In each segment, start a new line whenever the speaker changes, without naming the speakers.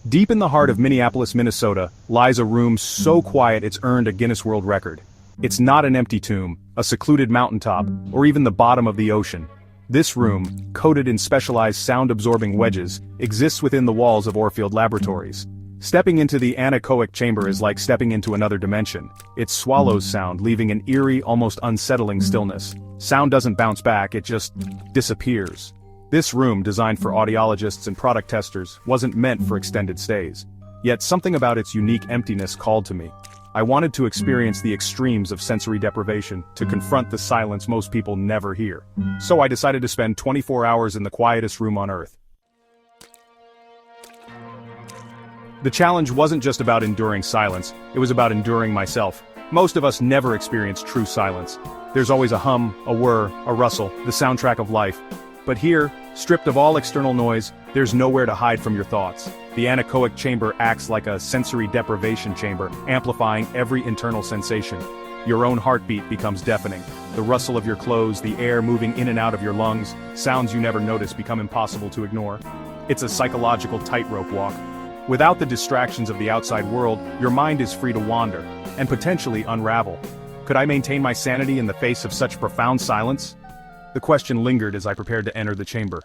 Deep in the heart of Minneapolis, Minnesota, lies a room so quiet it's earned a Guinness World Record. It's not an empty tomb, a secluded mountaintop, or even the bottom of the ocean. This room, coated in specialized sound-absorbing wedges, exists within the walls of Orffield Laboratories. Stepping into the anechoic chamber is like stepping into another dimension. It swallows sound, leaving an eerie, almost unsettling stillness. Sound doesn't bounce back, it just disappears. This room, designed for audiologists and product testers, wasn't meant for extended stays. Yet something about its unique emptiness called to me. I wanted to experience the extremes of sensory deprivation, to confront the silence most people never hear. So I decided to spend 24 hours in the quietest room on Earth. The challenge wasn't just about enduring silence, it was about enduring myself. Most of us never experience true silence. There's always a hum, a whir, a rustle, the soundtrack of life. But here, stripped of all external noise, there's nowhere to hide from your thoughts. The anechoic chamber acts like a sensory deprivation chamber, amplifying every internal sensation. Your own heartbeat becomes deafening. The rustle of your clothes, the air moving in and out of your lungs, sounds you never noticed become impossible to ignore. It's a psychological tightrope walk. Without the distractions of the outside world, your mind is free to wander, and potentially unravel. Could I maintain my sanity in the face of such profound silence? The question lingered as I prepared to enter the chamber.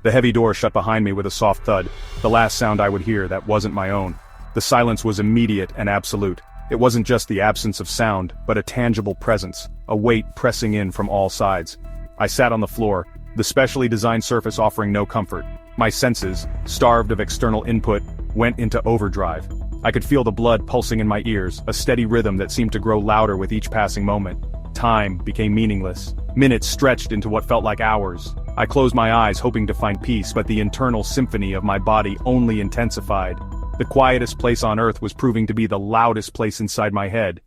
The heavy door shut behind me with a soft thud, the last sound I would hear that wasn't my own. The silence was immediate and absolute. It wasn't just the absence of sound, but a tangible presence, a weight pressing in from all sides. I sat on the floor, the specially designed surface offering no comfort. My senses, starved of external input, went into overdrive. I could feel the blood pulsing in my ears, a steady rhythm that seemed to grow louder with each passing moment. Time became meaningless. Minutes stretched into what felt like hours. I closed my eyes hoping to find peace, but the internal symphony of my body only intensified. The quietest place on Earth was proving to be the loudest place inside my head.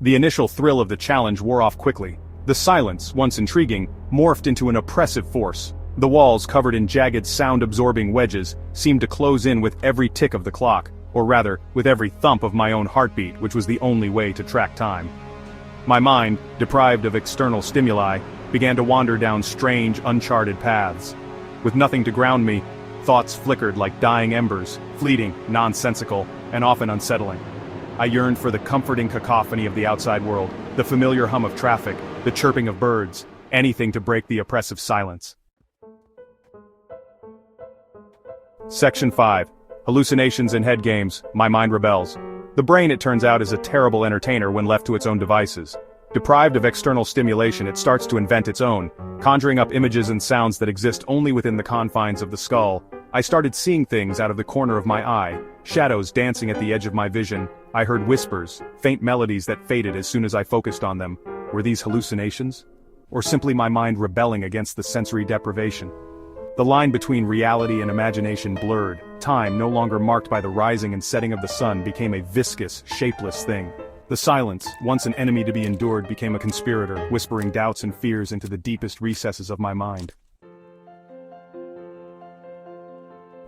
The initial thrill of the challenge wore off quickly. The silence, once intriguing, morphed into an oppressive force. The walls, covered in jagged sound-absorbing wedges, seemed to close in with every tick of the clock, or rather, with every thump of my own heartbeat, which was the only way to track time. My mind, deprived of external stimuli, began to wander down strange, uncharted paths. With nothing to ground me, thoughts flickered like dying embers, fleeting, nonsensical, and often unsettling. I yearned for the comforting cacophony of the outside world, the familiar hum of traffic, the chirping of birds, anything to break the oppressive silence. Section 5. Hallucinations and Head Games, My Mind Rebels. The brain, it turns out, is a terrible entertainer when left to its own devices. Deprived of external stimulation, it starts to invent its own, conjuring up images and sounds that exist only within the confines of the skull. I started seeing things out of the corner of my eye, shadows dancing at the edge of my vision. I heard whispers, faint melodies that faded as soon as I focused on them. Were these hallucinations? Or simply my mind rebelling against the sensory deprivation? The line between reality and imagination blurred. Time, no longer marked by the rising and setting of the sun, became a viscous, shapeless thing. The silence, once an enemy to be endured, became a conspirator, whispering doubts and fears into the deepest recesses of my mind.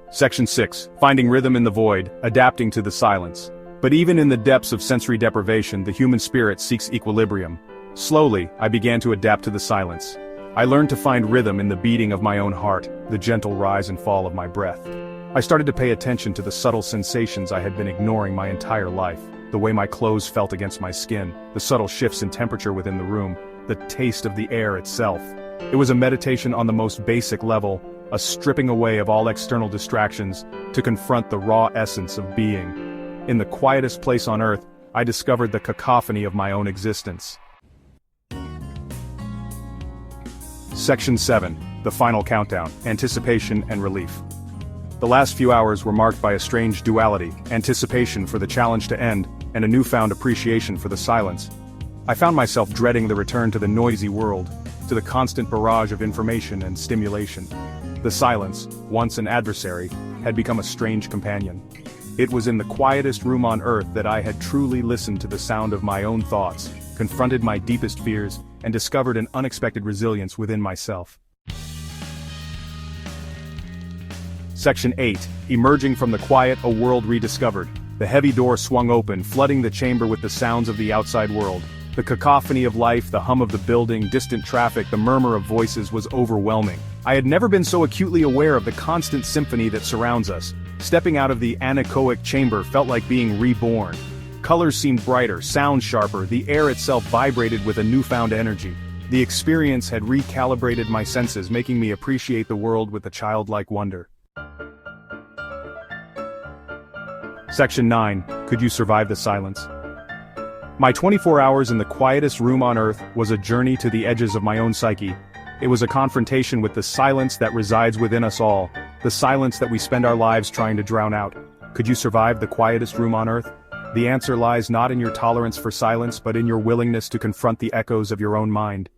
Section 6. Finding Rhythm in the Void, Adapting to the Silence. But even in the depths of sensory deprivation, the human spirit seeks equilibrium. Slowly, I began to adapt to the silence. I learned to find rhythm in the beating of my own heart, the gentle rise and fall of my breath. I started to pay attention to the subtle sensations I had been ignoring my entire life. The way my clothes felt against my skin, the subtle shifts in temperature within the room, the taste of the air itself. It was a meditation on the most basic level, a stripping away of all external distractions to confront the raw essence of being. In the quietest place on Earth, I discovered the cacophony of my own existence. Section 7. The Final Countdown, Anticipation and Relief. The last few hours were marked by a strange duality, anticipation for the challenge to end, and a newfound appreciation for the silence. I found myself dreading the return to the noisy world, to the constant barrage of information and stimulation. The silence, once an adversary, had become a strange companion. It was in the quietest room on Earth that I had truly listened to the sound of my own thoughts, confronted my deepest fears, and discovered an unexpected resilience within myself. Section 8. Emerging from the quiet, a world rediscovered. The heavy door swung open, flooding the chamber with the sounds of the outside world. The cacophony of life, the hum of the building, distant traffic, the murmur of voices was overwhelming. I had never been so acutely aware of the constant symphony that surrounds us. Stepping out of the anechoic chamber felt like being reborn. Colors seemed brighter, sounds sharper, the air itself vibrated with a newfound energy. The experience had recalibrated my senses, making me appreciate the world with a childlike wonder. Section 9. Could you survive the silence? My 24 hours in the quietest room on earth was a journey to the edges of my own psyche. It was a confrontation with the silence that resides within us all, the silence that we spend our lives trying to drown out. Could you survive the quietest room on earth? The answer lies not in your tolerance for silence but in your willingness to confront the echoes of your own mind.